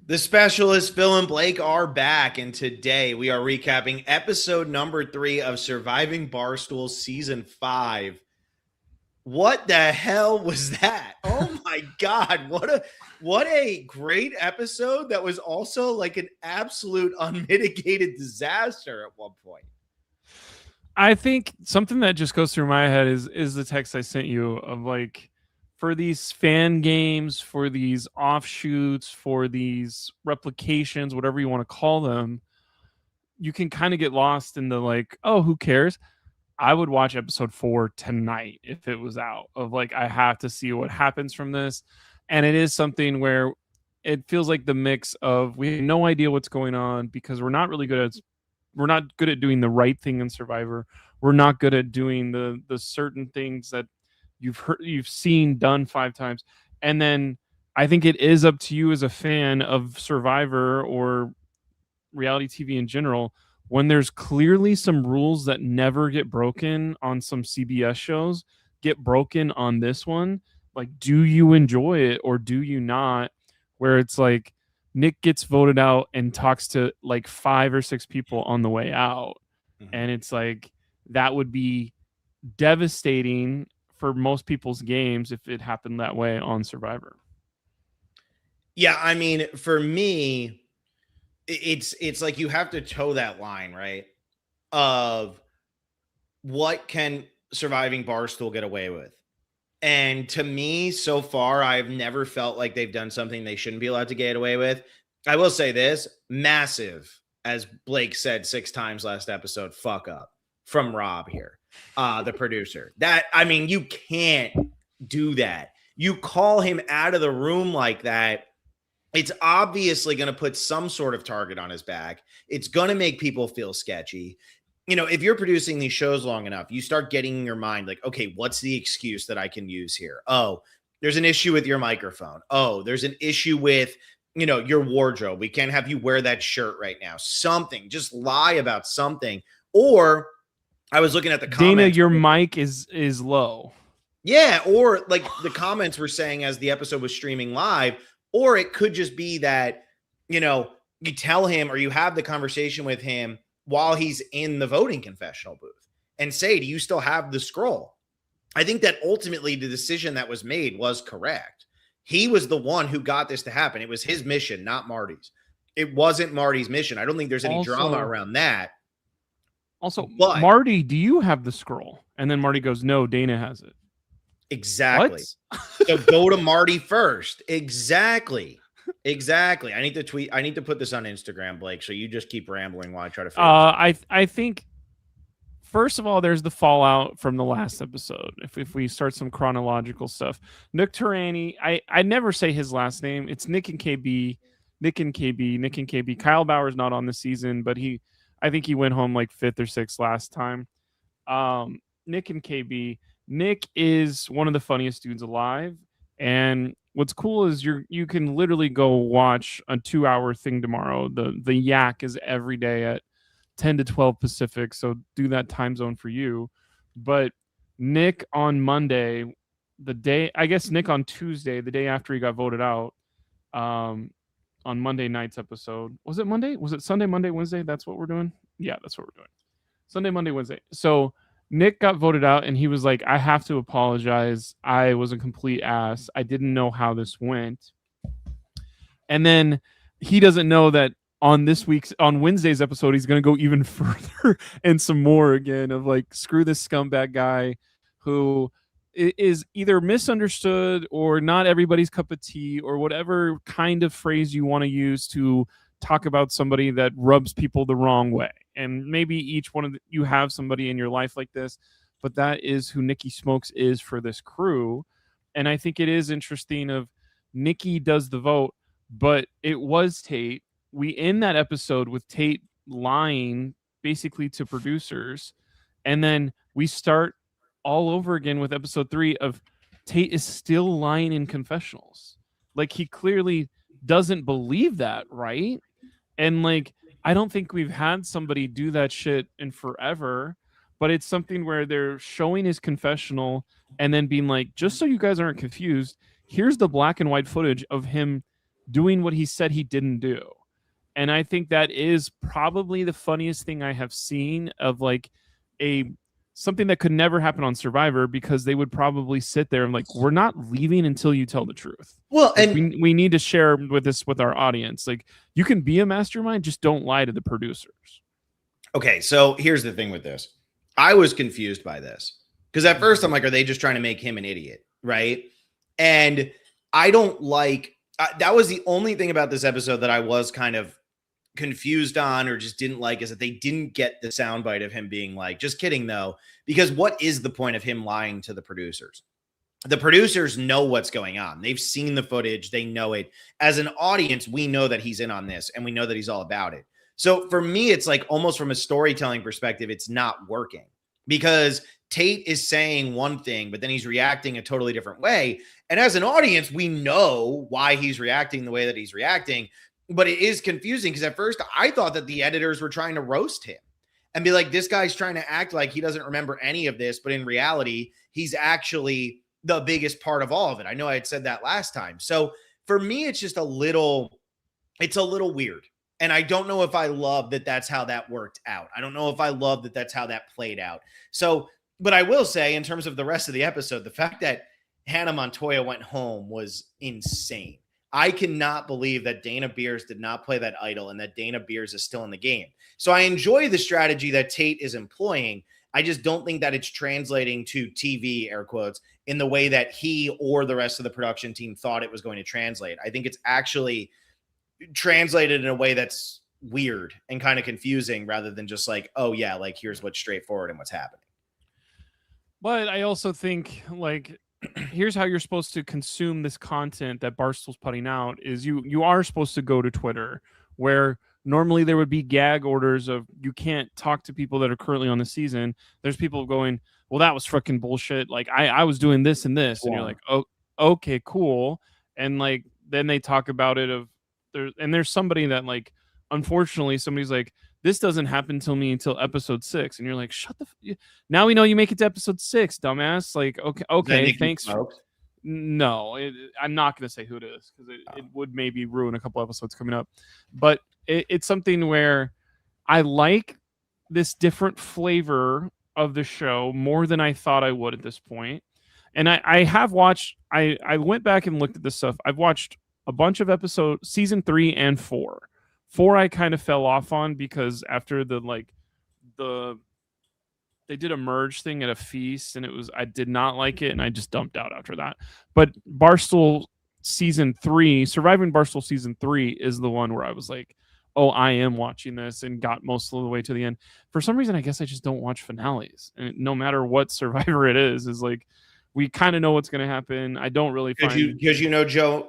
The specialists, Phil and Blake, are back, and today we are recapping episode number 3 of Surviving Barstool season 5. What the hell was that? Oh my god, what a great episode that was also like an absolute unmitigated disaster at one point. I think something that just goes through my head is the text I sent you of like, for these fan games, for these offshoots, for these replications, whatever you want to call them, you can kind of get lost in the like, oh, who cares? I would watch episode 4 tonight if it was out, of like, I have to see what happens from this. And it is something where it feels like the mix of, we have no idea what's going on because we're not good at doing the right thing in Survivor. We're not good at doing the certain things that you've seen done 5 times. And then I think it is up to you as a fan of Survivor or reality TV in general, when there's clearly some rules that never get broken on some CBS shows, get broken on this one. Like, do you enjoy it or do you not? Where it's like Nick gets voted out and talks to like 5 or 6 people on the way out. And it's like, that would be devastating for most people's games if it happened that way on Survivor. Yeah, I mean, for me, it's like you have to toe that line, right? Of what can Surviving Barstool get away with? And to me, so far, I've never felt like they've done something they shouldn't be allowed to get away with. I will say this, massive, as Blake said 6 times last episode, fuck up from Rob here, the producer. That, I mean, you can't do that. You call him out of the room like that, it's obviously going to put some sort of target on his back. It's going to make people feel sketchy. You know, if you're producing these shows long enough, you start getting in your mind like, okay, what's the excuse that I can use here? Oh, there's an issue with your microphone. Oh, there's an issue with, your wardrobe. We can't have you wear that shirt right now. Something, just lie about something. Or I was looking at the Dana, comments. your mic is low. Yeah, or like the comments were saying as the episode was streaming live, or it could just be that, you tell him or you have the conversation with him while he's in the voting confessional booth and say, do you still have the scroll? I think that ultimately the decision that was made was correct. He was the one who got this to happen. It was his mission, not Marty's. It wasn't Marty's mission. I don't think there's any drama around that. Also, but Marty, do you have the scroll? And then Marty goes, no, Dana has it. Exactly. So go to Marty first. Exactly. I need to tweet. I need to put this on Instagram, Blake. So you just keep rambling while I try to figure this out. I think, first of all, there's the fallout from the last episode. If we start some chronological stuff, Nick Turani, I never say his last name. It's Nick and KB. Kyle Bauer's not on the season, but I think he went home like 5th or 6th last time. Nick and KB. Nick is one of the funniest dudes alive. And what's cool is you can literally go watch a 2-hour thing tomorrow. The Yak is every day at 10 to 12 Pacific, so do that time zone for you. But Nick on Monday, Nick on Tuesday, the day after he got voted out, on Monday night's episode. Was it Monday? Was it Sunday, Monday, Wednesday? That's what we're doing? Yeah, that's what we're doing. Sunday, Monday, Wednesday. So Nick got voted out and he was like, I have to apologize. I was a complete ass. I didn't know how this went. And then he doesn't know that on Wednesday's episode, he's going to go even further and some more again of like, screw this scumbag guy who is either misunderstood or not everybody's cup of tea or whatever kind of phrase you want to use to talk about somebody that rubs people the wrong way. And maybe each one of you have somebody in your life like this, but that is who Nikki Smokes is for this crew. And I think it is interesting of Nikki does the vote, but it was Tate. We end that episode with Tate lying basically to producers. And then we start all over again with episode 3 of Tate is still lying in confessionals. Like, he clearly doesn't believe that, right? And like, I don't think we've had somebody do that shit in forever, but it's something where they're showing his confessional and then being like, just so you guys aren't confused, here's the black and white footage of him doing what he said he didn't do. And I think that is probably the funniest thing I have seen of like a something that could never happen on Survivor, because they would probably sit there and like, we're not leaving until you tell the truth. Well, Like we need to share with this with our audience. Like, you can be a mastermind, just don't lie to the producers. okay, so here's the thing with this. I was confused by this because at first I'm like, are they just trying to make him an idiot? Right. And I don't like that was the only thing about this episode that I was kind of confused on or just didn't like, is that they didn't get the soundbite of him being like, just kidding though, because what is the point of him lying to the producers? The producers know what's going on. They've seen the footage. They know it. As an audience, we know that he's in on this and we know that he's all about it. So for me, it's like almost from a storytelling perspective, it's not working because Tate is saying one thing, but then he's reacting a totally different way. And as an audience, we know why he's reacting the way that he's reacting, but it is confusing because at first I thought that the editors were trying to roast him and be like, this guy's trying to act like he doesn't remember any of this, but in reality, he's actually the biggest part of all of it. I know I had said that last time. So for me, it's just it's a little weird. And I don't know if I love that that's how that worked out. I don't know if I love that that's how that played out. So, but I will say in terms of the rest of the episode, the fact that Hannah Montoya went home was insane. I cannot believe that Dana Beers did not play that idol and that Dana Beers is still in the game. So I enjoy the strategy that Tate is employing. I just don't think that it's translating to TV, air quotes, in the way that he or the rest of the production team thought it was going to translate. I think it's actually translated in a way that's weird and kind of confusing rather than just like, oh yeah, like here's what's straightforward and what's happening. But I also think like here's how you're supposed to consume this content that Barstool's putting out is you are supposed to go to Twitter, where normally there would be gag orders of you can't talk to people that are currently on the season. There's people going, well, that was freaking bullshit. Like I was doing this and this, and you're like, oh, okay, cool. And like then they talk about it of there's somebody that like, unfortunately, somebody's like, this doesn't happen until episode 6, and you're like, shut the. Now we know you make it to episode 6, dumbass. Like, okay, thanks. No, I'm not going to say who it is because it would maybe ruin a couple episodes coming up. But it's something where I like this different flavor of the show more than I thought I would at this point. And I have watched. I went back and looked at this stuff. I've watched a bunch of episodes, season 3 and 4. 4 I kind of fell off on because after they did a merge thing at a feast and I did not like it and I just dumped out after that. But Barstool season 3, Surviving Barstool season 3 is the one where I was like, oh, I am watching this, and got most of the way to the end. For some reason, I guess I just don't watch finales. And no matter what Survivor it is like, we kind of know what's going to happen. I don't really find because Joe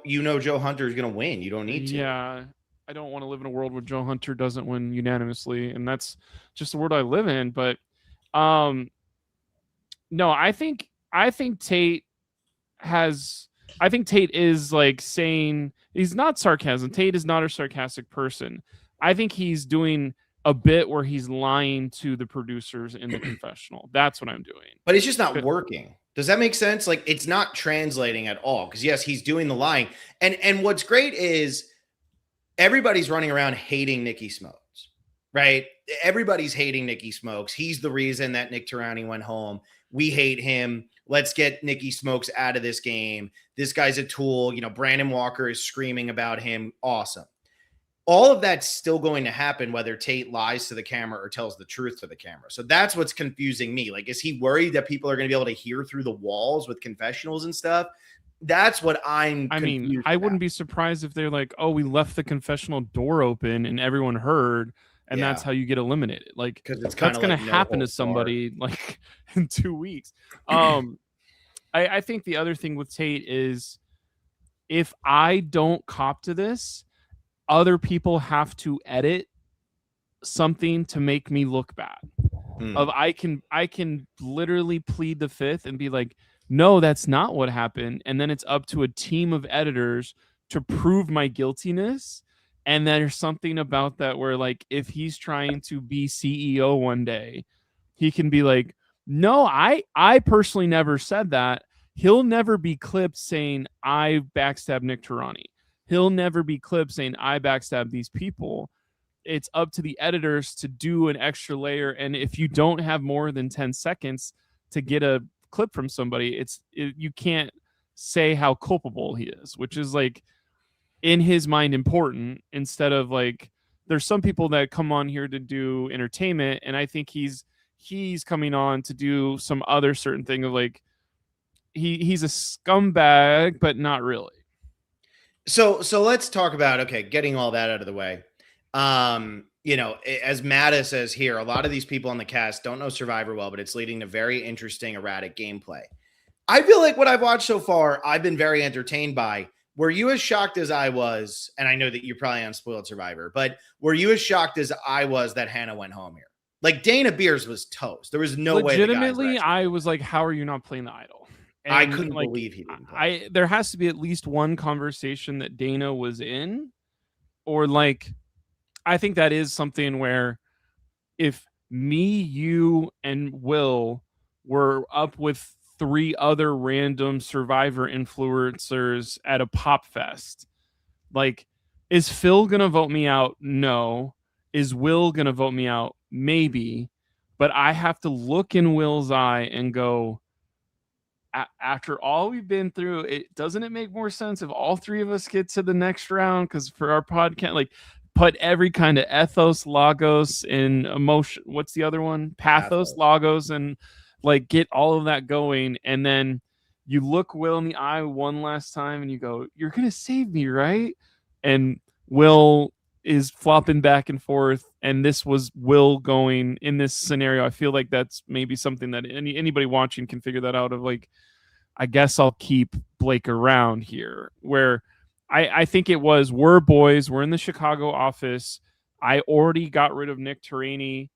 Hunter is going to win. You don't need to. Yeah. I don't want to live in a world where Joe Hunter doesn't win unanimously, and that's just the world I live in. But no, I think Tate is like saying, he's not sarcasm. Tate is not a sarcastic person. I think he's doing a bit where he's lying to the producers in the confessional. That's what I'm doing. But it's just not working. Does that make sense? Like, it's not translating at all. Because yes, he's doing the lying. And what's great is everybody's running around hating Nikki Smokes, right? Everybody's hating Nikki Smokes. He's the reason that Nick Tirani went home. We hate him. Let's get Nikki Smokes out of this game. This guy's a tool. You know, Brandon Walker is screaming about him. Awesome. All of that's still going to happen whether Tate lies to the camera or tells the truth to the camera. So that's what's confusing me. Like, is he worried that people are going to be able to hear through the walls with confessionals and stuff? That's what I mean, I wouldn't be surprised if they're like, oh, we left the confessional door open and everyone heard, and that's how you get eliminated. Like, because it's that's going to happen to somebody like in 2 weeks. I think the other thing with Tate is if I don't cop to this, other people have to edit something to make me look bad. I can literally plead the fifth and be like, no, that's not what happened. And then it's up to a team of editors to prove my guiltiness. And there's something about that where, like, if he's trying to be CEO one day, he can be like, no, I personally never said that. He'll never be clipped saying I backstabbed Nick Tirani. he'll never be clipped saying I backstabbed these people. It's up to the editors to do an extra layer, and if you don't have more than 10 seconds to get a clip from somebody, you can't say how culpable he is, which is like in his mind important, instead of like there's some people that come on here to do entertainment, and I think he's coming on to do some other certain thing of like he's a scumbag but not really. So let's talk about, okay, getting all that out of the way. As Matta says here, a lot of these people on the cast don't know Survivor well, but it's leading to very interesting, erratic gameplay. I feel like what I've watched so far, I've been very entertained by. Were you as shocked as I was? And I know that you're probably on Spoiled Survivor, but were you as shocked as I was that Hannah went home here? Like, Dana Beers was toast. There was no way. Legitimately, I was like, how are you not playing the idol? And I couldn't like, believe he didn't play. There has to be at least one conversation that Dana was in, or like, I think that is something where if me, you, and Will were up with 3 other random Survivor influencers at a pop fest, like, is Phil gonna vote me out? No. Is Will gonna vote me out? Maybe. But I have to look in Will's eye and go, after all we've been through, doesn't it make more sense if all 3 of us get to the next round? Because for our podcast, like, put every kind of ethos, logos, and emotion. What's the other one? Pathos, logos, and like get all of that going. And then you look Will in the eye one last time and you go, you're going to save me, right? And Will is flopping back and forth. And this was Will going in this scenario. I feel like that's maybe something that anybody watching can figure that out of, like, I guess I'll keep Blake around here, where I think it was, we're boys, we're in the Chicago office. I already got rid of Nick Turaney.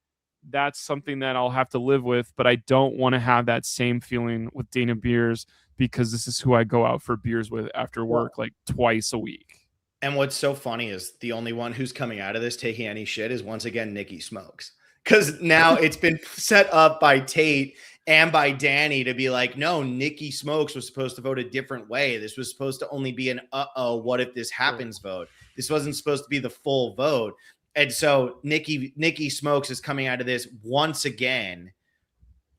That's something that I'll have to live with, but I don't want to have that same feeling with Dana Beers, because this is who I go out for beers with after work, like twice a week. And what's so funny is the only one who's coming out of this taking any shit is once again Nikki Smokes. Because now it's been set up by Tate and by Danny to be like, no, Nikki Smokes was supposed to vote a different way. This was supposed to only be an what if this happens vote. This wasn't supposed to be the full vote. And so Nikki Smokes is coming out of this once again,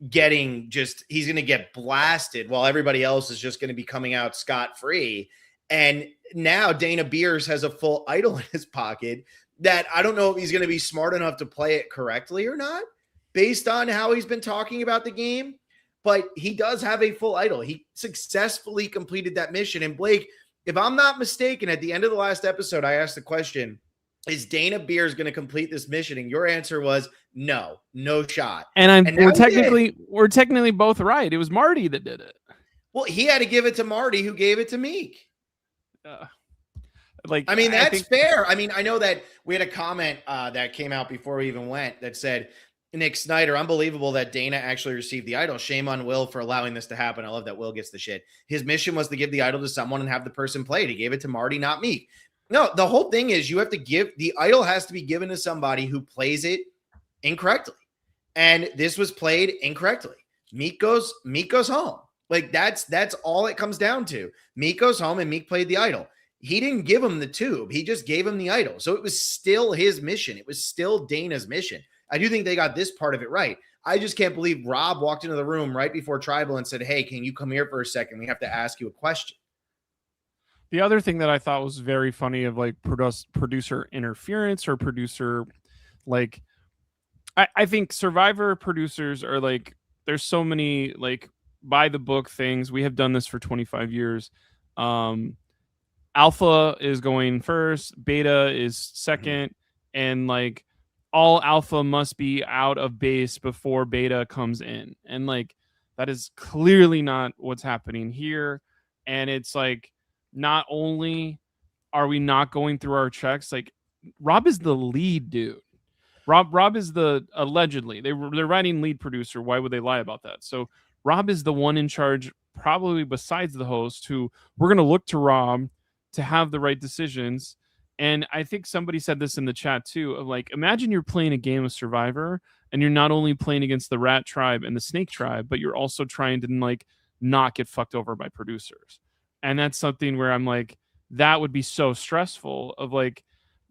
he's going to get blasted while everybody else is just going to be coming out scot-free. And now Dana Beers has a full idol in his pocket that I don't know if he's going to be smart enough to play it correctly or not, based on how he's been talking about the game. But he does have a full idol. He successfully completed that mission. And Blake, if I'm not mistaken, at the end of the last episode, I asked the question, is Dana Beers going to complete this mission? And your answer was no shot. And we're technically both right. It was Marty that did it. Well, he had to give it to Marty, who gave it to Meek. That's fair. I mean, I know that we had a comment that came out before we even went that said, Nick Snyder, unbelievable that Dana actually received the idol. Shame on Will for allowing this to happen. I love that Will gets the shit. His mission was to give the idol to someone and have the person play it. He gave it to Marty, not Meek. No, the whole thing is you have to give the idol has to be given to somebody who plays it incorrectly. And this was played incorrectly. Meek goes home. Like that's all it comes down to. Meek goes home and Meek played the idol. He didn't give him the tube. He just gave him the idol. So it was still his mission. It was still Dana's mission. I do think they got this part of it right. I just can't believe Rob walked into the room right before Tribal and said, hey, can you come here for a second? We have to ask you a question. The other thing that I thought was very funny of like producer interference or producer, like, I think Survivor producers are like, there's so many like by the book things. We have done this for 25 years. Alpha is going first, beta is second, and like all alpha must be out of base before beta comes in. And like that is clearly not what's happening here. And it's like, not only are we not going through our checks, like Rob is the lead dude. Rob is the allegedly they're writing lead producer. Why would they lie about that? So Rob is the one in charge, probably besides the host, who we're going to look to Rob to have the right decisions. And I think somebody said this in the chat too, of like, imagine you're playing a game of Survivor and you're not only playing against the Rat Tribe and the Snake Tribe, but you're also trying to like not get fucked over by producers. And that's something where I'm like, that would be so stressful of like,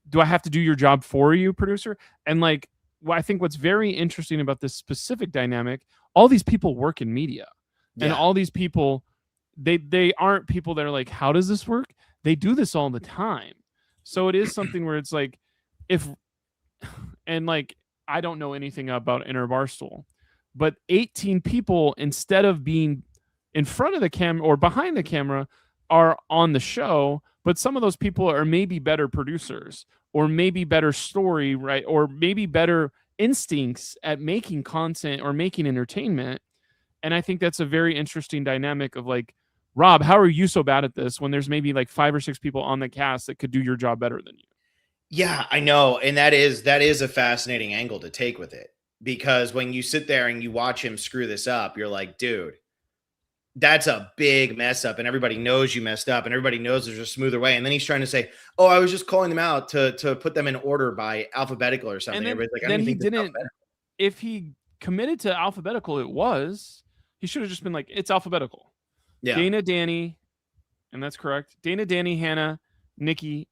do I have to do your job for you, producer? And like, I think what's very interesting about this specific dynamic, all these people work in media, and Yeah. all these people, they aren't people that are like, how does this work? They do this all the time. So it is something where it's like, if, and like, I don't know anything about Inner Barstool, but 18 people, instead of being in front of the camera or behind the camera, are on the show. But some of those people are maybe better producers, or maybe better story, right? Or maybe better instincts at making content or making entertainment. And I think that's a very interesting dynamic of like, Rob, how are you so bad at this when there's maybe like 5 or 6 people on the cast that could do your job better than you? Yeah, I know, and that is a fascinating angle to take with it, because when you sit there and you watch him screw this up, you're like, "Dude, that's a big mess up, and everybody knows you messed up, and everybody knows there's a smoother way." And then he's trying to say, "Oh, I was just calling them out to put them in order by alphabetical or And something." then Everybody's like, "I don't then even he think that's didn't, alphabetical." if he committed to alphabetical, it was, he should have just been like, it's alphabetical. Yeah. Dana, Danny, and that's correct. Dana, Danny, Hannah, Nikki,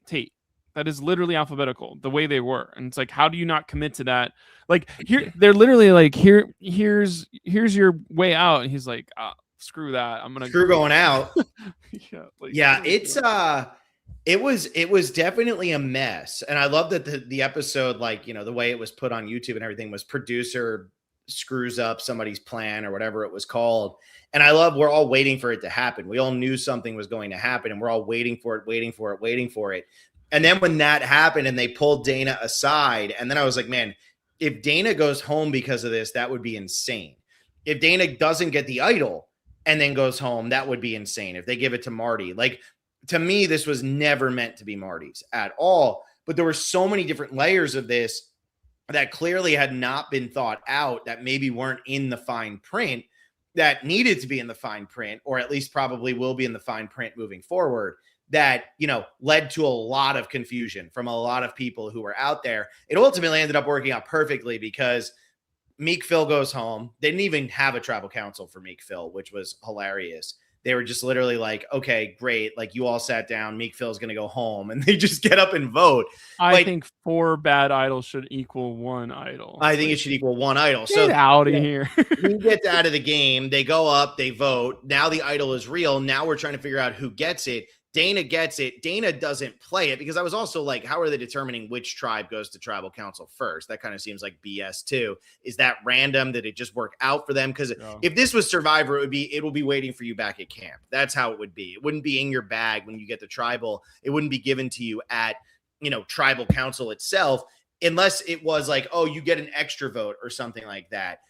Tate. That is literally alphabetical, the way they were. And it's like, how do you not commit to that? Like here, they're literally like, here's your way out. And he's like, screw that. I'm gonna Screw going out. yeah, like Yeah, what are we it's doing? it was definitely a mess. And I love that the episode, like, the way it was put on YouTube and everything, was producer screws up somebody's plan or whatever it was called. And I love, we're all waiting for it to happen. We all knew something was going to happen, and we're all waiting for it, waiting for it, waiting for it. And then when that happened and they pulled Dana aside, and then I was like, man, if Dana goes home because of this, that would be insane. If Dana doesn't get the idol and then goes home, that would be insane. If they give it to Marty, like, to me, this was never meant to be Marty's at all. But there were so many different layers of this that clearly had not been thought out, that maybe weren't in the fine print, that needed to be in the fine print, or at least probably will be in the fine print moving forward, that, led to a lot of confusion from a lot of people who were out there. It ultimately ended up working out perfectly, because Meek Phil goes home. They didn't even have a tribal council for Meek Phil, which was hilarious. They were just literally like, okay, great. Like, you all sat down. Meek Phil's going to go home. And they just get up and vote. I But think 4 bad idols should equal 1 idol. I think it Like, should equal one idol. get So, out of here. he gets out of the game. They go up, they vote. Now the idol is real. Now we're trying to figure out who gets it. Dana gets it. Dana doesn't play it, because I was also like, how are they determining which tribe goes to tribal council first? That kind of seems like BS too. Is that random? Did it just work out for them? Because if this was Survivor, it will be waiting for you back at camp. That's how it would be. It wouldn't be in your bag when you get the tribal. It wouldn't be given to you at, tribal council itself, unless it was like, oh, you get an extra vote or something like that.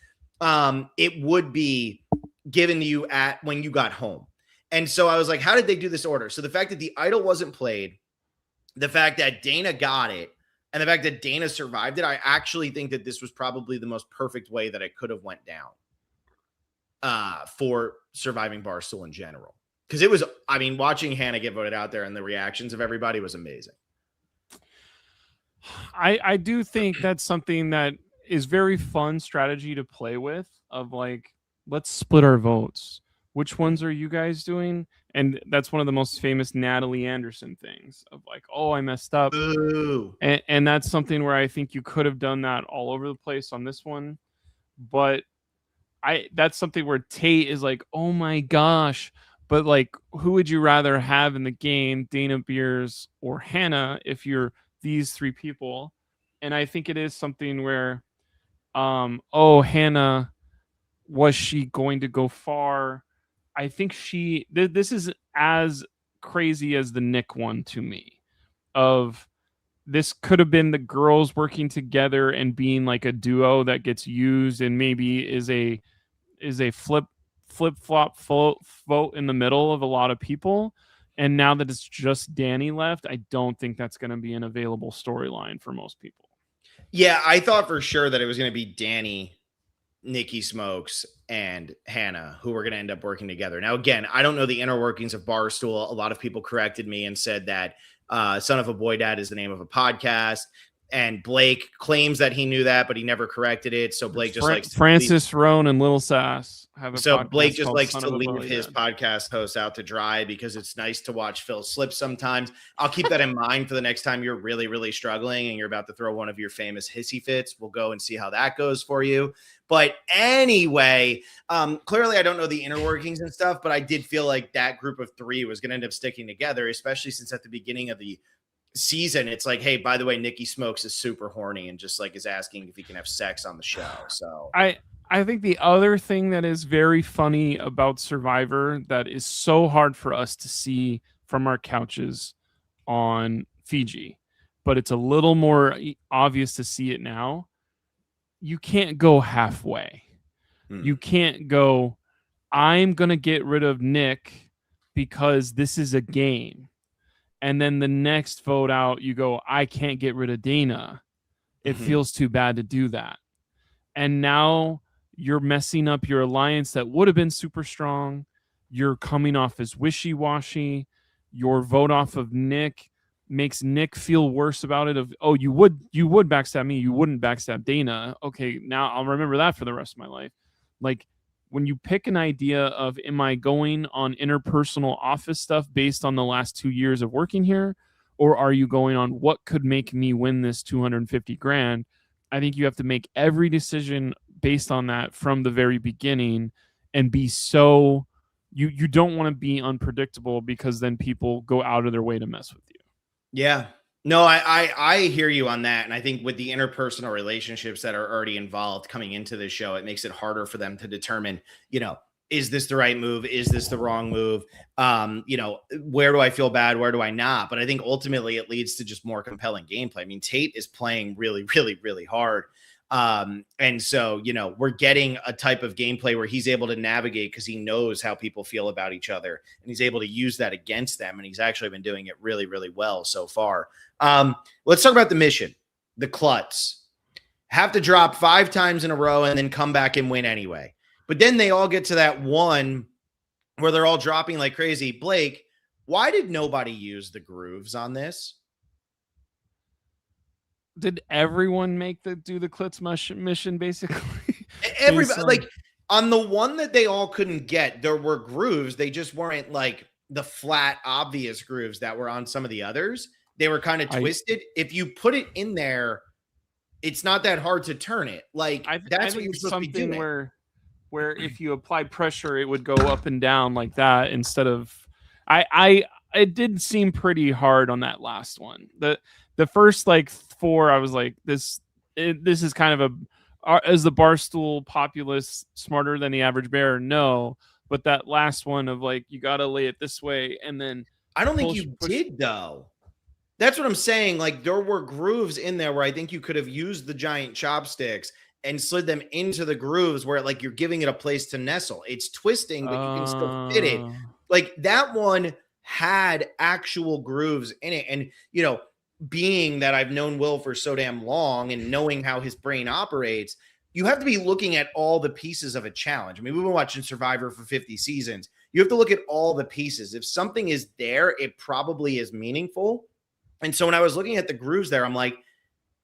It would be given to you at when you got home. And so I was like, how did they do this order? So the fact that the idol wasn't played, the fact that Dana got it, and the fact that Dana survived it, I actually think that this was probably the most perfect way that it could have went down for Surviving Barstool in general. Because it was, watching Hannah get voted out there and the reactions of everybody was amazing. I do think that's something that is very fun strategy to play with, of like, let's split our votes. Which ones are you guys doing? And that's one of the most famous Natalie Anderson things of like, oh, I messed up. Ooh. And that's something where I think you could have done that all over the place on this one. But that's something where Tate is like, oh my gosh. But like, who would you rather have in the game, Dana Beers or Hannah, if you're these 3 people? And I think it is something where, Hannah, was she going to go far? I think this is as crazy as the Nick one to me. Of, this could have been the girls working together and being like a duo that gets used, and maybe is a flip flop vote in the middle of a lot of people. And now that it's just Danny left, I don't think that's going to be an available storyline for most people. Yeah, I thought for sure that it was going to be Danny, Nikki Smokes, and Hannah who were going to end up working together. Now, again, I don't know the inner workings of Barstool. A lot of people corrected me and said that Son of a Boy Dad is the name of a podcast. And Blake claims that he knew that, but he never corrected it. So Blake just likes to leave. Francis Roan and Little Sass have a So Blake podcast just called likes Son to of a leave Belly his Dad. podcast host out to dry because it's nice to watch Phil slip sometimes. I'll keep that in mind for the next time you're really, really struggling and you're about to throw one of your famous hissy fits. We'll go and see how that goes for you. But anyway, clearly I don't know the inner workings and stuff, but I did feel like that group of three was going to end up sticking together, especially since at the beginning of the season, it's like, hey, by the way, Nikki Smokes is super horny and just like is asking if he can have sex on the show. So I think the other thing that is very funny about Survivor that is so hard for us to see from our couches on Fiji, but it's a little more obvious to see it now. You can't go halfway. You can't go, I'm going to get rid of Nick because this is a game. And then the next vote out, you go, I can't get rid of Dana. It feels too bad to do that. And now you're messing up your alliance that would have been super strong. You're coming off as wishy-washy. Your vote off of Nick makes Nick feel worse about it. Of, oh, you would backstab me. You wouldn't backstab Dana. Okay, now I'll remember that for the rest of my life. Like, when you pick an idea of, am I going on interpersonal office stuff based on the last 2 years of working here? Or are you going on what could make me win this 250 grand? I think you have to make every decision based on that from the very beginning and be so you don't want to be unpredictable because then people go out of their way to mess with you. Yeah. No, I hear you on that. And I think with the interpersonal relationships that are already involved coming into this show, it makes it harder for them to determine, is this the right move? Is this the wrong move? Where do I feel bad? Where do I not? But I think ultimately it leads to just more compelling gameplay. I mean, Tate is playing really, really, really hard. And so, we're getting a type of gameplay where he's able to navigate because he knows how people feel about each other and he's able to use that against them. And he's actually been doing it really, really well so far. Let's talk about the mission. The Klutz have to drop 5 times in a row and then come back and win anyway. But then they all get to that one where they're all dropping like crazy. Blake, why did nobody use the grooves on this? Did everyone do the Klutz mission basically? Everybody, like on the one that they all couldn't get, there were grooves. They just weren't like the flat, obvious grooves that were on some of the others. They were kind of twisted. If you put it in there, it's not that hard to turn it. Like that's what you're supposed to be doing. Where if you apply pressure, it would go up and down like that instead of. It did seem pretty hard on that last one. The first like 4, I was like, this is kind of as the Barstool populace smarter than the average bear? No, but that last one of like, you got to lay it this way and then. I don't think you did though. That's what I'm saying. Like there were grooves in there where I think you could have used the giant chopsticks and slid them into the grooves where like you're giving it a place to nestle. It's twisting, but you can still fit it. Like that one had actual grooves in it. And, being that I've known Will for so damn long and knowing how his brain operates, you have to be looking at all the pieces of a challenge. I mean, we've been watching Survivor for 50 seasons. You have to look at all the pieces. If something is there, it probably is meaningful. And so when I was looking at the grooves there, I'm like,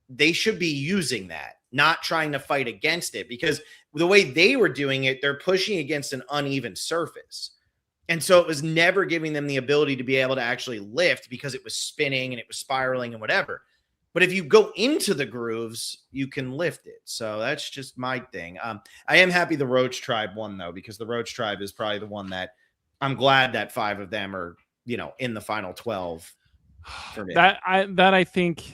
they should be using that, not trying to fight against it, because the way they were doing it, they're pushing against an uneven surface. And so it was never giving them the ability to be able to actually lift because it was spinning and it was spiraling and whatever. But if you go into the grooves, you can lift it. So that's just my thing. I am happy the Roach Tribe won, though, because the Roach Tribe is probably the one that I'm glad that 5 of them are, in the final 12 for me. I think,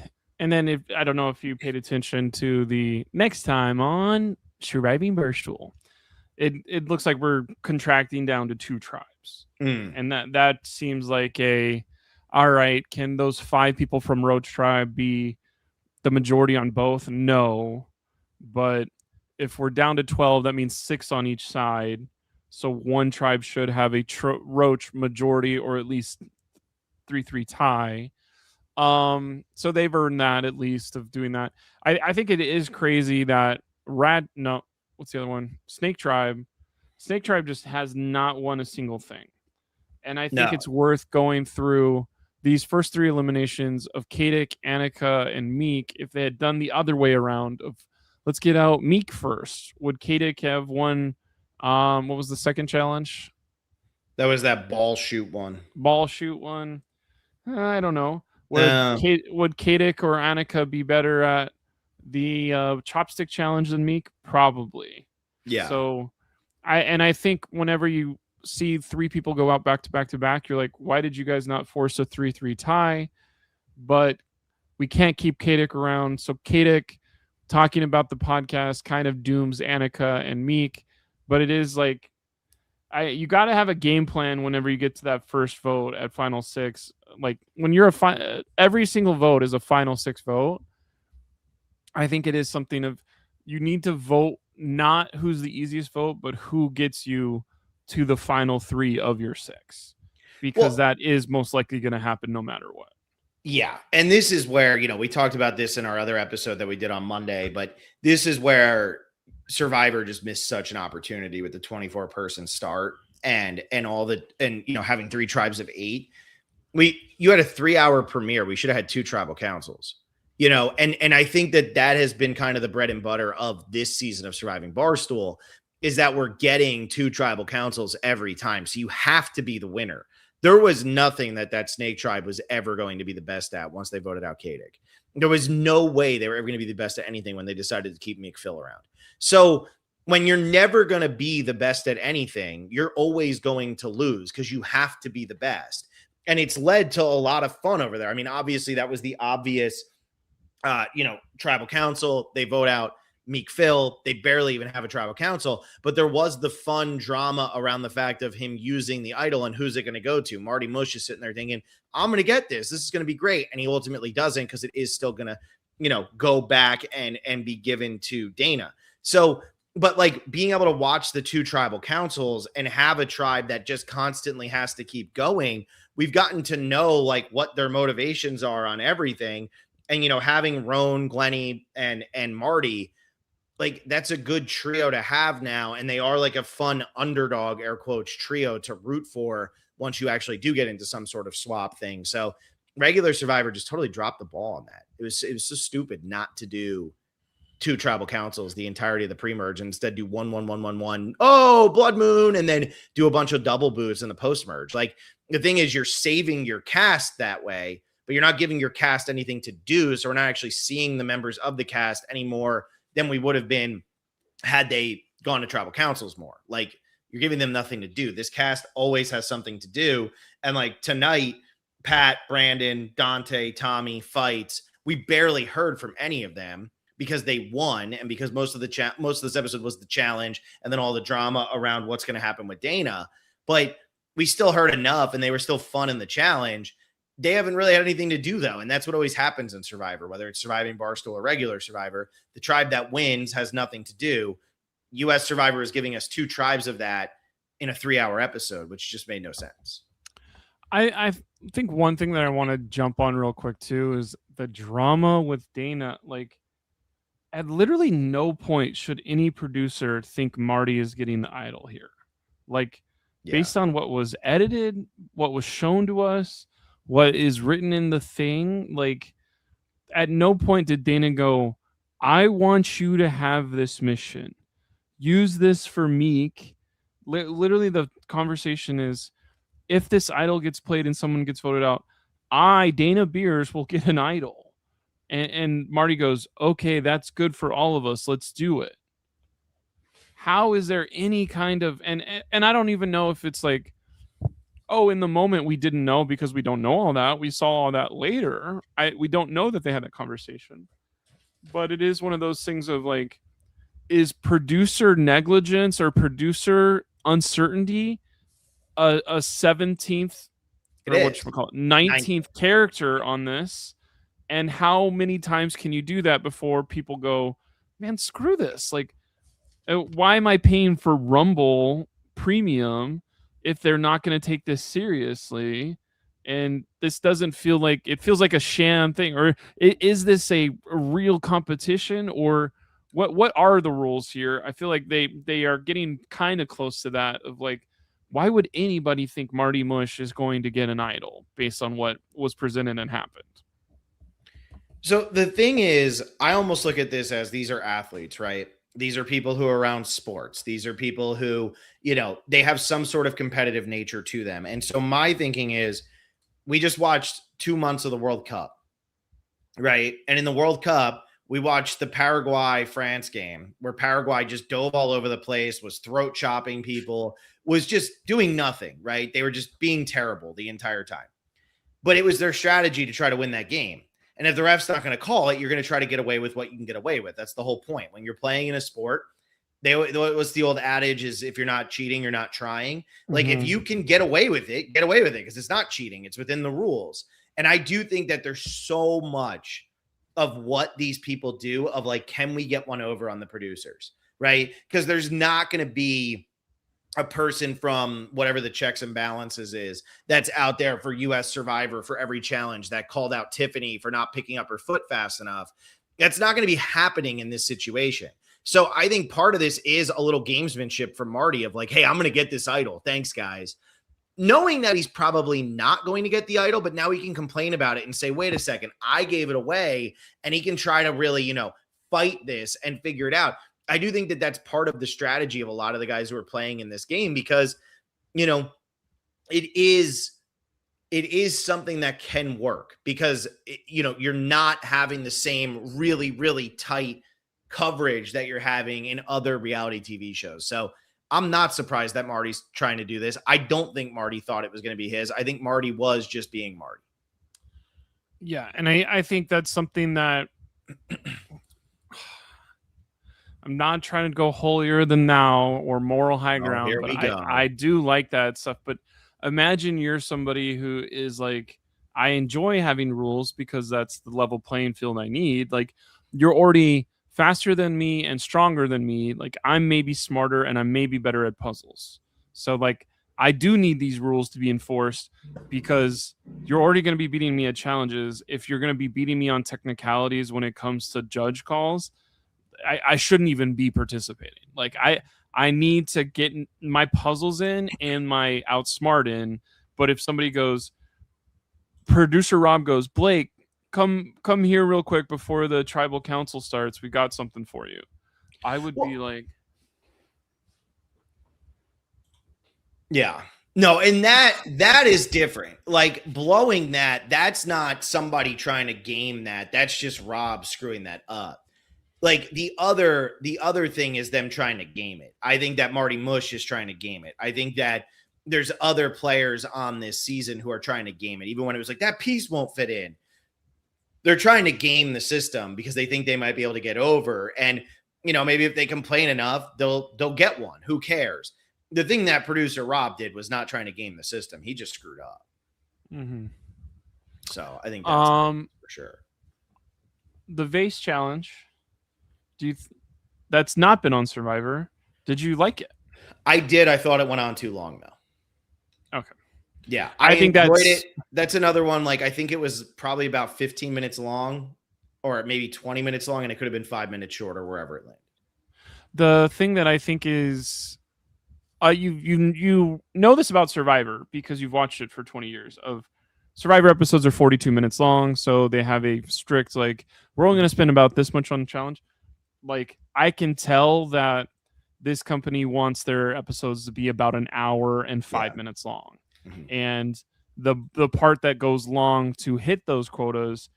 and then if I don't know if you paid attention to the next time on Surviving Barstool, it looks like we're contracting down to 2 tribes. And that seems like all right, can those 5 people from Roach Tribe be the majority on both? No. But if we're down to 12, that means 6 on each side. So one tribe should have a Roach majority or at least 3-3 tie. So they've earned that at least of doing that. I think it is crazy that what's the other one? Snake Tribe just has not won a single thing. And I think it's worth going through these first 3 eliminations of Kadik, Annika, and Meek, if they had done the other way around of let's get out Meek first, would Kadik have won? What was the second challenge? That was that ball shoot one. Ball shoot one. I don't know. Uh, Would Kadik or Annika be better at the chopstick challenge than Meek? Probably. yeah. So, I think whenever you see 3 people go out back to back to back, you're like, why did you guys not force a 3-3 tie? But we can't keep Kadik around. So Kadik talking about the podcast kind of dooms Annika and Meek, but it is like you got to have a game plan whenever you get to that first vote at final 6. Like when you're every single vote is a final 6 vote. I think it is something of you need to vote not who's the easiest vote, but who gets you to the final 3 of your 6, because that is most likely going to happen no matter what. Yeah. And this is where, we talked about this in our other episode that we did on Monday, but this is where Survivor just missed such an opportunity with the 24-person start and having 3 tribes of 8. You had a 3-hour premiere. We should have had 2 tribal councils, and I think that has been kind of the bread and butter of this season of Surviving Barstool, is that we're getting 2 tribal councils every time. So you have to be the winner. There was nothing that snake tribe was ever going to be the best at once they voted out Kadik. There was no way they were ever going to be the best at anything when they decided to keep Meek Phil around. So when you're never going to be the best at anything, you're always going to lose because you have to be the best. And it's led to a lot of fun over there. I mean, obviously that was the obvious, tribal council. They vote out Meek Phil. They barely even have a tribal council, but there was the fun drama around the fact of him using the idol and who's it going to go to. Marty Mush is sitting there thinking, I'm going to get this. This is going to be great. And he ultimately doesn't, because it is still going to, go back and be given to Dana. So, but like being able to watch the 2 tribal councils and have a tribe that just constantly has to keep going, we've gotten to know like what their motivations are on everything. And, having Roan, Glennie, and Marty, like that's a good trio to have now. And they are like a fun underdog, air quotes, trio to root for once you actually do get into some sort of swap thing. So regular Survivor just totally dropped the ball on that. It was so stupid not to do 2 tribal councils the entirety of the pre-merge and instead do 1-1-1-1-1. Oh, blood moon. And then do a bunch of double boots in the post-merge. Like the thing is, you're saving your cast that way, but you're not giving your cast anything to do. So we're not actually seeing the members of the cast anymore than we would have been had they gone to tribal councils more. Like you're giving them nothing to do. This cast always has something to do. And like tonight, Pat, Brandon, Dante, Tommy fights. We barely heard from any of them because they won. And because most of this episode was the challenge and then all the drama around what's going to happen with Dana, but we still heard enough and they were still fun in the challenge. They haven't really had anything to do, though. And that's what always happens in Survivor, whether it's Surviving Barstool or regular Survivor. The tribe that wins has nothing to do. U.S. Survivor is giving us 2 tribes of that in a 3-hour episode, which just made no sense. I think one thing that I want to jump on real quick, too, is the drama with Dana. Like, at literally no point should any producer think Marty is getting the idol here. Like, based on what was edited, what was shown to us, what is written in the thing, like at no point did Dana go, I want you to have this mission. Use this for Meek. Literally the conversation is, if this idol gets played and someone gets voted out, I, Dana Beers, will get an idol. And Marty goes, okay, that's good for all of us. Let's do it. How is there any kind of, and I don't even know if it's like, oh, in the moment we didn't know because we don't know all that. We saw all that later. We don't know that they had that conversation. But it is one of those things of like, is producer negligence or producer uncertainty a 17th or what you call it, 19th character on this? And how many times can you do that before people go, man, screw this? Like, why am I paying for Rumble Premium if they're not going to take this seriously? And this doesn't feel like, it feels like a sham thing. Or is this a real competition? Or what are the rules here? I feel like they are getting kind of close to that of like, why would anybody think Marty Mush is going to get an idol based on what was presented and happened? So the thing is, I almost look at this as these are athletes, right? These are people who are around sports. These are people who, they have some sort of competitive nature to them. And so my thinking is we just watched 2 months of the World Cup, right? And in the World Cup, we watched the Paraguay France game where Paraguay just dove all over the place, was throat chopping people, was just doing nothing, right? They were just being terrible the entire time. But it was their strategy to try to win that game. And if the ref's not going to call it, you're going to try to get away with what you can get away with. That's the whole point. When you're playing in a sport, what's the old adage is if you're not cheating, you're not trying. Like if you can get away with it, because it's not cheating. It's within the rules. And I do think that there's so much of what these people do of like, can we get one over on the producers, right? Because there's not going to be a person from whatever the checks and balances is that's out there for US Survivor for every challenge that called out Tiffany for not picking up her foot fast enough. That's not going to be happening in this situation. So I think part of this is a little gamesmanship from Marty of like, hey, I'm going to get this idol. Thanks, guys. Knowing that he's probably not going to get the idol, but now he can complain about it and say, wait a second, I gave it away. And he can try to really, fight this and figure it out. I do think that that's part of the strategy of a lot of the guys who are playing in this game because, it is something that can work because, you're not having the same really, really tight coverage that you're having in other reality TV shows. So I'm not surprised that Marty's trying to do this. I don't think Marty thought it was going to be his. I think Marty was just being Marty. Yeah. And I think that's something that I'm not trying to go holier than thou or moral high ground, but I do like that stuff. But imagine you're somebody who is like, I enjoy having rules because that's the level playing field I need. Like you're already faster than me and stronger than me. Like I'm maybe smarter and I'm maybe better at puzzles. So like I do need these rules to be enforced because you're already going to be beating me at challenges. If you're going to be beating me on technicalities when it comes to judge calls, I shouldn't even be participating. Like I need to get my puzzles in and my outsmart in. But if somebody goes, producer Rob goes, Blake, come here real quick before the tribal council starts. We got something for you. I would be like, yeah, no. And that is different. Like blowing that's not somebody trying to game that. That's just Rob screwing that up. Like the other thing is them trying to game it. I think that Marty Mush is trying to game it. I think that there's other players on this season who are trying to game it. Even when it was like that piece won't fit in. They're trying to game the system because they think they might be able to get over. And, maybe if they complain enough, they'll get one. Who cares? The thing that producer Rob did was not trying to game the system. He just screwed up. Mm-hmm. So I think that's for sure. The vase challenge. That's not been on Survivor. Did you like it? I did. I thought it went on too long though. Okay. Yeah, I think that's another one. Like, I think it was probably about 15 minutes long or maybe 20 minutes long, and it could have been 5 minutes shorter wherever it landed. The thing that I think is you know this about Survivor because you've watched it for 20 years. Of Survivor episodes are 42 minutes long, so they have a strict, like, we're only going to spend about this much on the challenge. Like, I can tell that this company wants their episodes to be about an hour and 5 minutes long. Mm-hmm. And the part that goes long to hit those quotas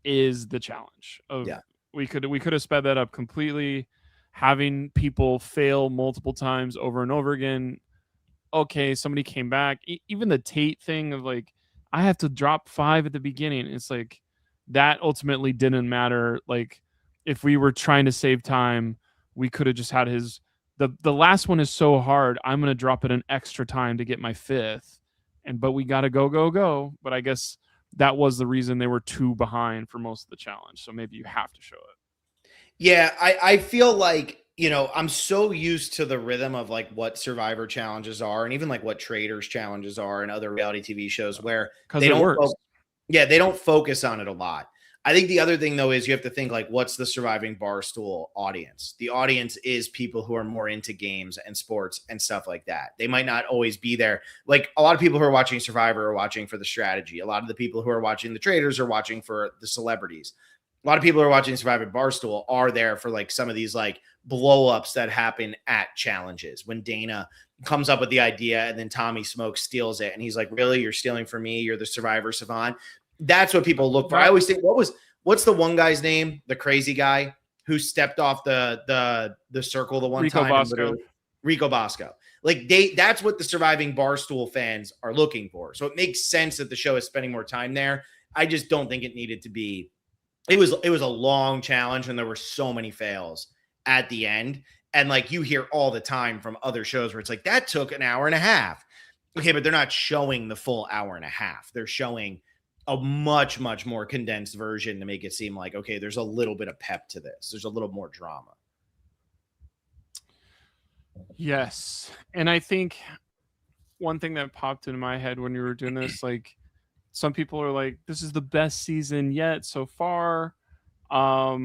is the challenge. We could have sped that up completely, having people fail multiple times over and over again. Okay, somebody came back. Even the Tate thing of like, I have to drop 5 at the beginning. It's like that ultimately didn't matter. Like, if we were trying to save time, we could have just had the last one is so hard. I'm going to drop it an extra time to get my 5th. But we got to go. But I guess that was the reason they were 2 behind for most of the challenge. So maybe you have to show it. Yeah. I feel like, I'm so used to the rhythm of like what Survivor challenges are and even like what Traders challenges are and other reality TV shows where they don't. They don't focus on it a lot. I think the other thing though is you have to think like, what's the Surviving Barstool audience? The audience is people who are more into games and sports and stuff like that. They might not always be there. Like a lot of people who are watching Survivor are watching for the strategy. A lot of the people who are watching the traders are watching for the celebrities. A lot of people who are watching Surviving Barstool are there for like some of these like blow ups that happen at challenges when Dana comes up with the idea and then Tommy Smoke steals it. And he's like, really, you're stealing from me? You're the Survivor savant. That's what people look for. I always think, what's the one guy's name? The crazy guy who stepped off the circle the one Rico time. Bosco. Rico Bosco. Like that's what the Surviving Barstool fans are looking for. So it makes sense that the show is spending more time there. I just don't think it needed to be. It was a long challenge and there were so many fails at the end. And like you hear all the time from other shows where it's like that took an hour and a half. Okay, but they're not showing the full hour and a half. They're showing a much, much more condensed version to make it seem like, okay, there's a little bit of pep to this. There's a little more drama. Yes. And I think one thing that popped into my head when you were doing this, like some people are like, this is the best season yet so far. A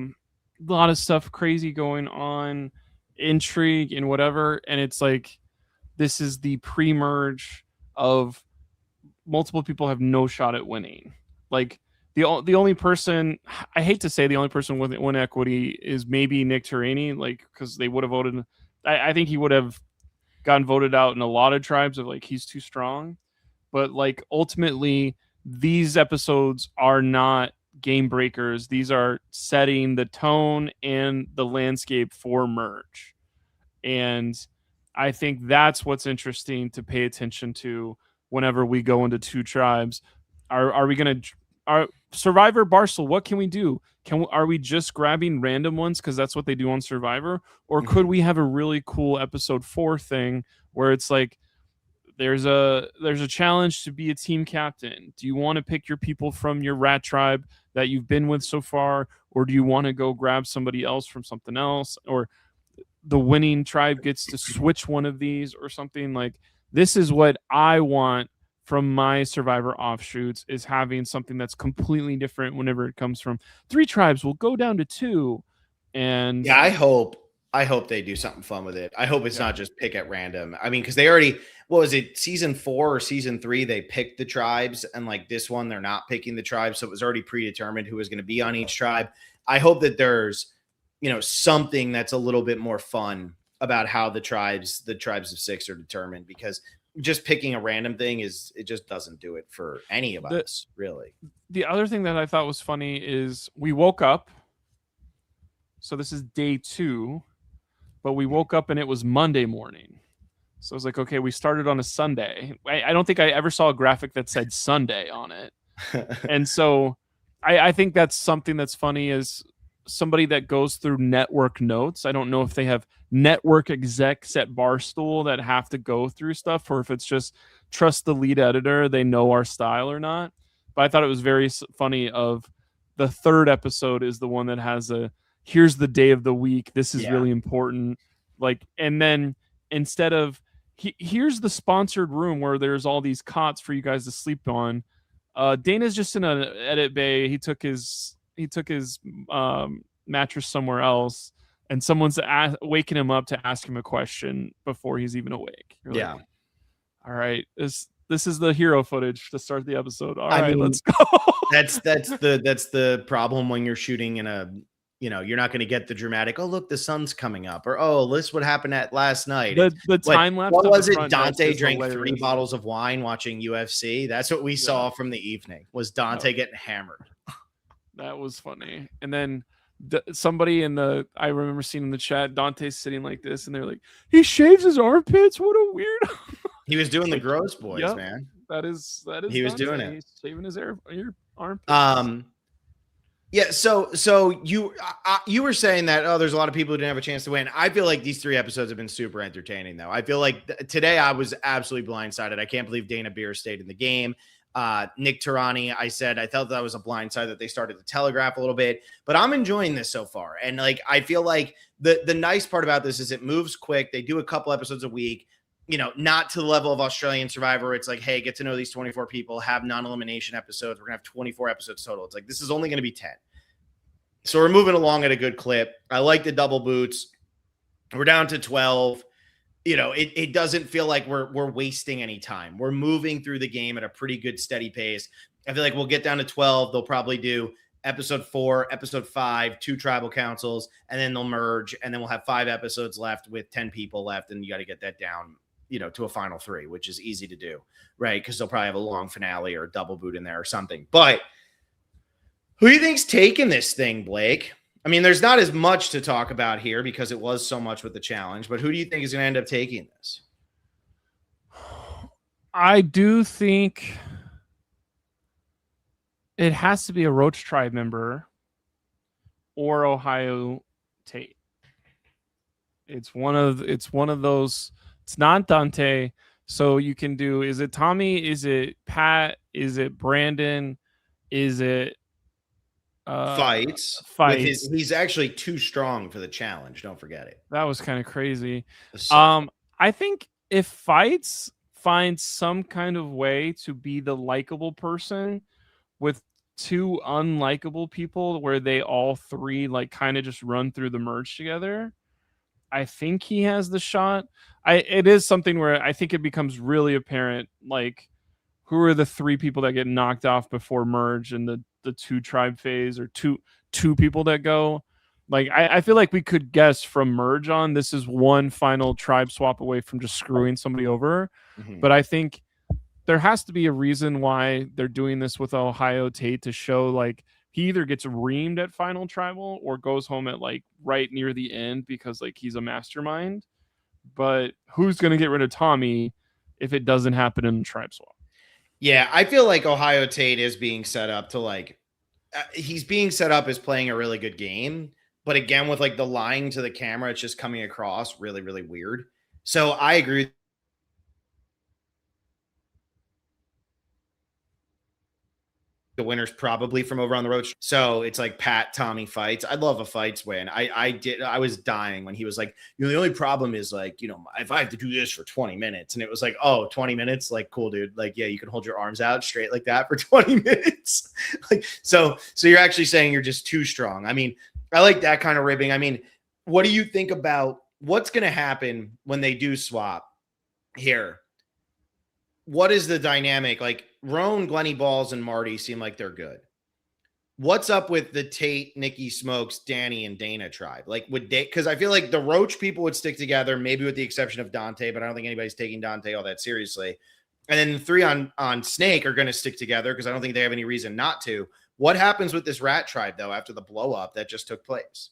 lot of stuff crazy going on, intrigue and whatever. And it's like, this is the pre-merge of multiple people have no shot at winning. Like the only person, I hate to say the only person with win equity is maybe Nick Turini, like because they would have voted. I think he would have gotten voted out in a lot of tribes of like he's too strong. But like ultimately, these episodes are not game breakers. These are setting the tone and the landscape for merge. And I think that's what's interesting to pay attention to whenever we go into two tribes. Are we going to our Survivor Barstool? What can we do? Are we just grabbing random ones because that's what they do on Survivor, or could we have a really cool episode 4 thing where it's like there's a challenge to be a team captain? Do you want to pick your people from your rat tribe that you've been with so far, or do you want to go grab somebody else from something else, or the winning tribe gets to switch one of these or something? Like this is what I want from my Survivor offshoots, is having something that's completely different whenever it comes from 3 tribes. We'll go down to 2. And yeah, I hope they do something fun with it. I hope it's not just pick at random. I mean, because they already, what was it, season 4 or season 3, they picked the tribes, and like this one, they're not picking the tribes. So it was already predetermined who was going to be on each tribe. I hope that there's, something that's a little bit more fun about how the tribes of 6 are determined, because just picking a random thing it just doesn't do it for any of us, really. The other thing that I thought was funny is we woke up. So this is day 2, but we woke up and it was Monday morning. So I was like, okay, we started on a Sunday. I don't think I ever saw a graphic that said Sunday on it. And so I think that's something that's funny, is somebody that goes through network notes. I don't know if they have network execs at Barstool that have to go through stuff, or if it's just trust the lead editor, they know our style or not. But I thought it was very funny of the 3rd episode is the one that has here's the day of the week. This is really important. Like, and then instead of here's the sponsored room where there's all these cots for you guys to sleep on. Dana's just in an edit bay. He took his mattress somewhere else, and someone's waking him up to ask him a question before he's even awake. You're like, all right, this is the hero footage to start the episode. All right, let's go. That's the problem when you're shooting in a, you're not going to get the dramatic, oh, look, the sun's coming up, or, oh, this is what happened at last night. The time lapse. What was it? Dante drank hilarious. 3 bottles of wine watching UFC. That's what we saw from the evening, was Dante getting hammered. That was funny. And then somebody I remember seeing in the chat, Dante's sitting like this, and they're like, he shaves his armpits. What a weird. He was doing the gross boys, man. That is. He was Dante. doing it. He's shaving his armpits. Yeah. So you were saying that, there's a lot of people who didn't have a chance to win. I feel like these 3 episodes have been super entertaining, though. I feel like today I was absolutely blindsided. I can't believe Dana Beer stayed in the game. Nick Tirani, I thought that was a blindside that they started to telegraph a little bit, but I'm enjoying this so far. And like, I feel like the nice part about this is it moves quick. They do a couple episodes a week. not to the level of Australian Survivor. It's like, hey, get to know these 24 people, have non-elimination episodes. We're gonna have 24 episodes total. It's like this is only gonna be 10. So we're moving along at a good clip. I like the double boots. We're down to 12. It doesn't feel like we're wasting any time. We're moving through the game at a pretty good steady pace. I feel like we'll get down to 12. They'll probably do episode 4, episode 5, 2 tribal councils, and then they'll merge, and then we'll have 5 episodes left with 10 people left, and you got to get that down, to a final 3, which is easy to do, right? Because they'll probably have a long finale or a double boot in there or something. But who do you think's taking this thing, Blake? I mean, there's not as much to talk about here because it was so much with the challenge, but who do you think is going to end up taking this? I do think it has to be a Roach Tribe member or Ohio Tate. It's one of those. It's not Dante. So you can do, is it Tommy? Is it Pat? Is it Brandon? Is it Fights? Fights? He's actually too strong for the challenge. Don't forget it. That was kind of crazy. I think if Fights finds some kind of way to be the likable person with 2 unlikable people where they all 3 like kind of just run through the merge together, I think he has the shot. It is something where I think it becomes really apparent, like, who are the 3 people that get knocked off before merge and the 2 tribe phase, or two people that go. Like, I feel like we could guess from merge on, this is one final tribe swap away from just screwing somebody over. Mm-hmm. But I think there has to be a reason why they're doing this with Ohio Tate, to show like he either gets reamed at final tribal or goes home at like right near the end because like he's a mastermind. But who's going to get rid of Tommy if it doesn't happen in the tribe swap? Yeah, I feel like Ohio Tate is being set up to like, he's being set up as playing a really good game. But again, with like the lying to the camera, it's just coming across really, really weird. So I agree. The winner's probably from over on the road. So it's like Pat, Tommy Fights. I'd love a Fights win. I was dying when he was like, the only problem is like, if I have to do this for 20 minutes, and it was like, oh, 20 minutes. Like, cool, dude. Like, yeah, you can hold your arms out straight like that for 20 minutes. Like, so you're actually saying you're just too strong. I mean, I like that kind of ribbing. I mean, what do you think about what's going to happen when they do swap here? What is the dynamic? Like, Roan, Glenny Balls, and Marty seem like they're good. What's up with the Tate, Nikki Smokes, Danny, and Dana tribe? Like, would they, because I feel like the Roach people would stick together, maybe with the exception of Dante, but I don't think anybody's taking Dante all that seriously. And then the 3 on Snake are going to stick together because I don't think they have any reason not to. What happens with this Rat tribe, though, after the blow up that just took place?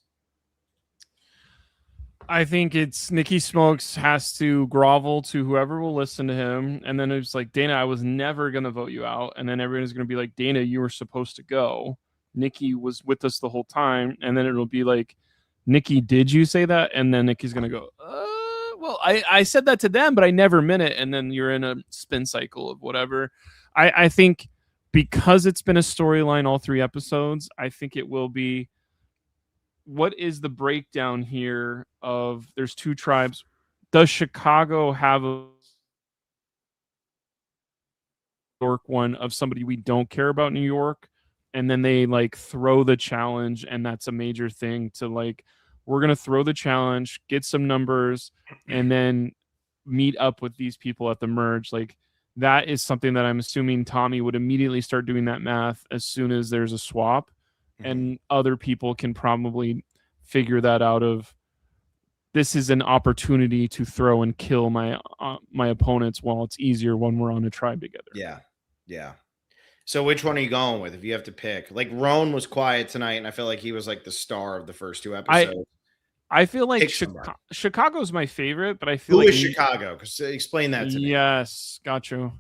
I think it's Nikki Smokes has to grovel to whoever will listen to him. And then it's like, Dana, I was never going to vote you out. And then everyone's going to be like, Dana, you were supposed to go. Nikki was with us the whole time. And then it'll be like, Nikki, did you say that? And then Nikki's going to go, well, I said that to them, but I never meant it. And then you're in a spin cycle of whatever. I think because it's been a storyline all 3 episodes, I think it will be, what is the breakdown here of there's 2 tribes? Does Chicago have a New York one of somebody we don't care about New York? And then they like throw the challenge, and that's a major thing to like, we're going to throw the challenge, get some numbers, and then meet up with these people at the merge. Like, that is something that I'm assuming Tommy would immediately start doing that math as soon as there's a swap. Mm-hmm. And other people can probably figure that out of, this is an opportunity to throw and kill my opponents while it's easier when we're on a tribe together. Yeah. So which one are you going with if you have to pick? Like, Roan was quiet tonight, and I feel like he was like the star of the first 2 episodes. I feel like Chicago's my favorite, but I feel Who is Chicago? Because explain that to me. Yes, got you.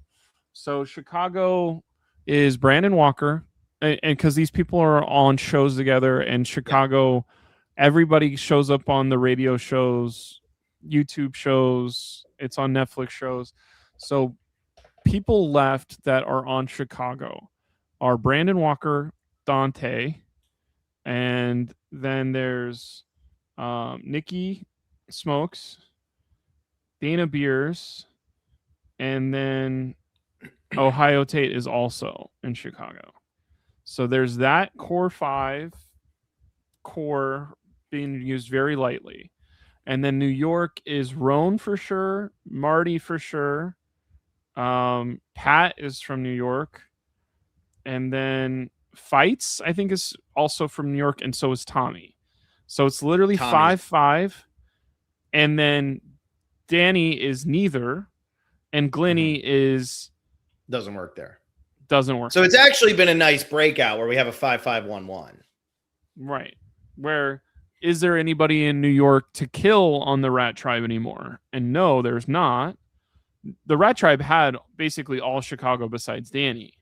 So Chicago is Brandon Walker, and because these people are on shows together, and Chicago, everybody shows up on the radio shows, YouTube shows, it's on Netflix shows. So people left that are on Chicago are Brandon Walker, Dante, and then there's Nikki Smokes, Dana Beers, and then Ohio Tate is also in Chicago. So there's that core 5 core being used very lightly. And then New York is Roan for sure, Marty for sure. Pat is from New York. And then Fights, I think, is also from New York, and so is Tommy. So it's literally Tommy's 5-5. And then Danny is neither, and Glenny is doesn't work there. doesn't work. So it's actually been a nice breakout where we have a 5-5-1-1. Right. Where is there anybody in New York to kill on the Rat Tribe anymore? And no, there's not. The Rat Tribe had basically all Chicago besides Danny.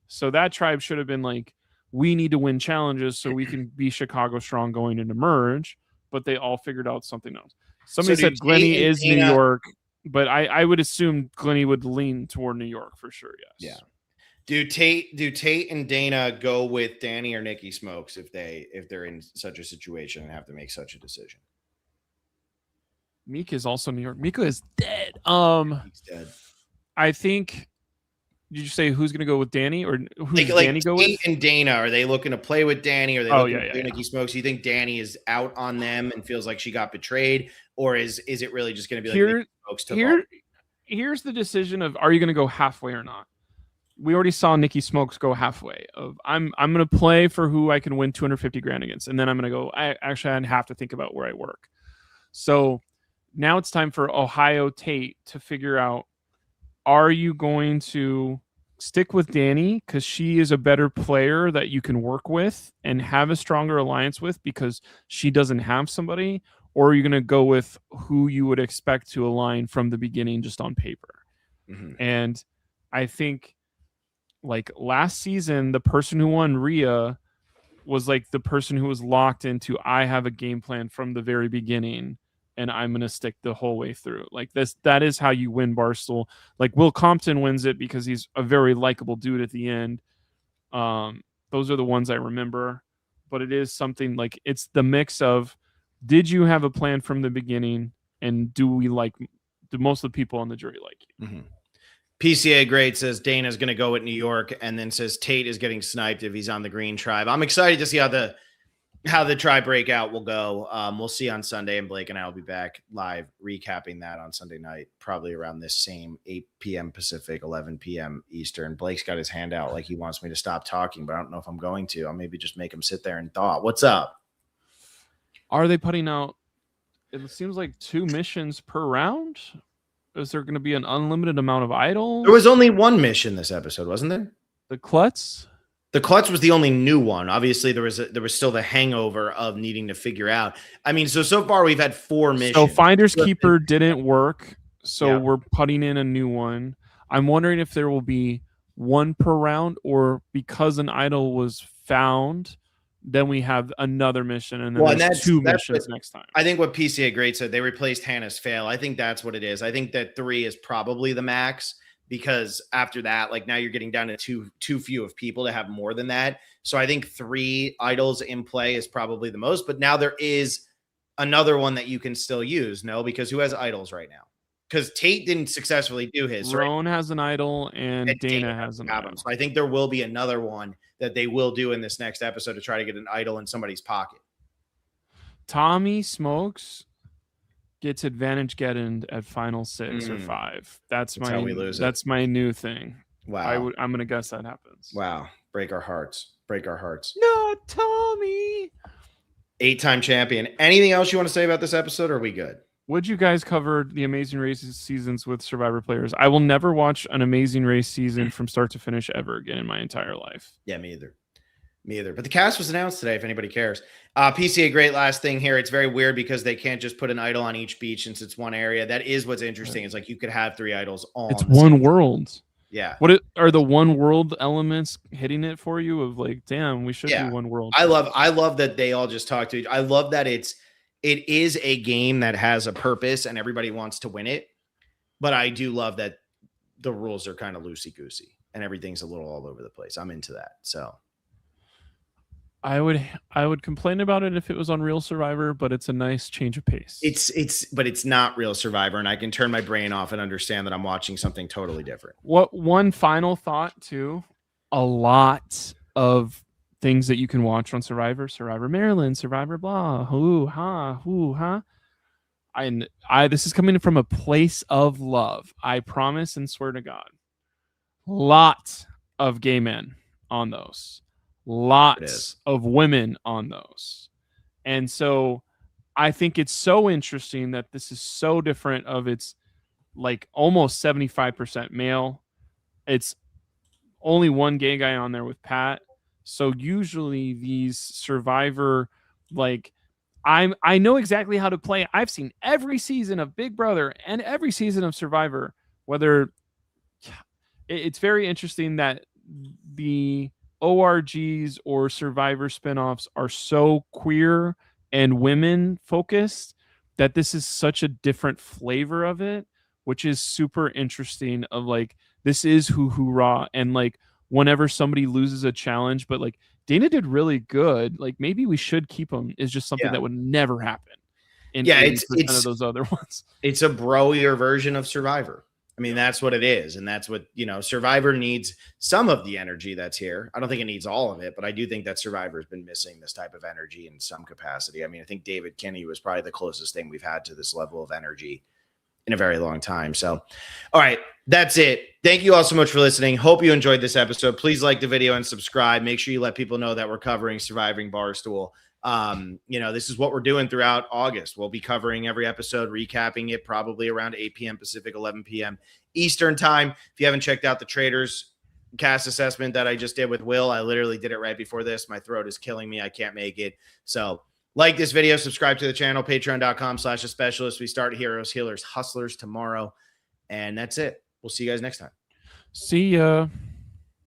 So that tribe should have been like, we need to win challenges so we can be Chicago strong going into merge. But they all figured out something else. Somebody said Glenny is New York, but I would assume Glenny would lean toward New York for sure. Yes. Yeah. Do Tate and Dana go with Danny or Nikki Smokes if they're in such a situation and have to make such a decision? Mika is also New York. Mika is dead. He's dead. I think. Did you say who's going to go with Danny, or who's Danny go with? Tate and Dana, are they looking to play with Danny? Or are they looking to play Nikki Smokes? Do you think Danny is out on them and feels like she got betrayed, or is it really just going to be like Nikki Smokes took off? Here's the decision of, are you going to go halfway or not? We already saw Nikki Smokes go halfway. Of I'm going to play for who I can win $250,000 against, and then I'm going to go. I have to think about where I work. So now it's time for Ohio Tate to figure out. Are you going to stick with Danny because she is a better player that you can work with and have a stronger alliance with because she doesn't have somebody? Or are you going to go with who you would expect to align from the beginning just on paper? Mm-hmm. And I think like last season, the person who won Rhea was like the person who was locked into, I have a game plan from the very beginning and I'm going to stick the whole way through. Like that is how you win Barstool. Like Will Compton wins it because he's a very likable dude at the end. Those are the ones I remember, but it is something like, it's the mix of, did you have a plan from the beginning? And do most of the people on the jury like you? Mm-hmm. PCA Great says Dana's going to go with New York, and then says Tate is getting sniped if he's on the Green Tribe. I'm excited to see how the tribe breakout will go. We'll see on Sunday, and Blake and I will be back live recapping that on Sunday night, probably around this same 8 p.m. Pacific, 11 p.m. Eastern. Blake's got his hand out like he wants me to stop talking, but I don't know if I'm going to. I'll maybe just make him sit there and thought. What's up? Are they putting out, it seems like 2 missions per round? Is there going to be an unlimited amount of idols? There was only one mission this episode, wasn't there? The Klutz? The Klutz was the only new one. Obviously, there was still the hangover of needing to figure out. I mean, so far we've had 4 missions. So Finders Keeper didn't work, so we're putting in a new one. I'm wondering if there will be 1 per round, or because an idol was found, then we have another mission, and then there's 2 missions next time. I think what PCA Great said, they replaced Hannah's fail. I think that's what it is. I think that 3 is probably the max, because after that, like now you're getting down to too few of people to have more than that. So I think 3 idols in play is probably the most, but now there is another one that you can still use. No, because who has idols right now? Because Tate didn't successfully do his. Roan has an idol, and Dana has an idol. So I think there will be another one that they will do in this next episode to try to get an idol in somebody's pocket. Tommy Smokes gets advantage getting at final 6 or 5. That's how we lose. That's my new thing. Wow. I'm gonna guess that happens. Wow. Break our hearts. No, Tommy. 8-time champion. Anything else you want to say about this episode, or are we good? Would you guys cover the Amazing Race seasons with Survivor players? I will never watch an Amazing Race season from start to finish ever again in my entire life. Yeah, me either. But the cast was announced today, if anybody cares. PCA Great, last thing here. It's very weird because they can't just put an idol on each beach since it's one area. That is what's interesting. It's like you could have 3 idols on. It's one world. Yeah. Are the one world elements hitting it for you of like, damn, we should do one world. I love that they all just talk to each. I love that it is a game that has a purpose and everybody wants to win it. But I do love that the rules are kind of loosey-goosey and everything's a little all over the place. I'm into that. So I would complain about it if it was on Real Survivor, but it's a nice change of pace. But it's not Real Survivor, and I can turn my brain off and understand that I'm watching something totally different. What one final thought too? A lot of things that you can watch on Survivor Maryland, Survivor blah, hoo ha. I this is coming from a place of love. I promise and swear to God. Lot of gay men on those. Lots of women on those. And so I think it's so interesting that this is so different of its like almost 75% male. It's only one gay guy on there with Pat. So usually these Survivor like I know exactly how to play. I've seen every season of Big Brother and every season of Survivor. Whether it's very interesting that the ORGs or Survivor spinoffs are so queer and women focused that this is such a different flavor of it, which is super interesting. Of like, this is hoo hoo raw, and like whenever somebody loses a challenge, but like Dana did really good, like maybe we should keep him, is just something that would never happen in Yeah, 80% of those other ones. It's a broier version of Survivor. I mean, that's what it is. And that's what, Survivor needs some of the energy that's here. I don't think it needs all of it, but I do think that Survivor has been missing this type of energy in some capacity. I mean, I think David Kinney was probably the closest thing we've had to this level of energy in a very long time. So, all right, that's it. Thank you all so much for listening. Hope you enjoyed this episode. Please like the video and subscribe. Make sure you let people know that we're covering Surviving Barstool. This is what we're doing throughout August. We'll be covering every episode, recapping it probably around 8 p.m. Pacific, 11 p.m. Eastern time. If you haven't checked out the Traders cast assessment that I just did with Will, I literally did it right before this. My throat is killing me. I can't make it. So like this video, subscribe to the channel, patreon.com/thespecialist. We start Heroes, Healers, Hustlers tomorrow. And that's it. We'll see you guys next time. See ya.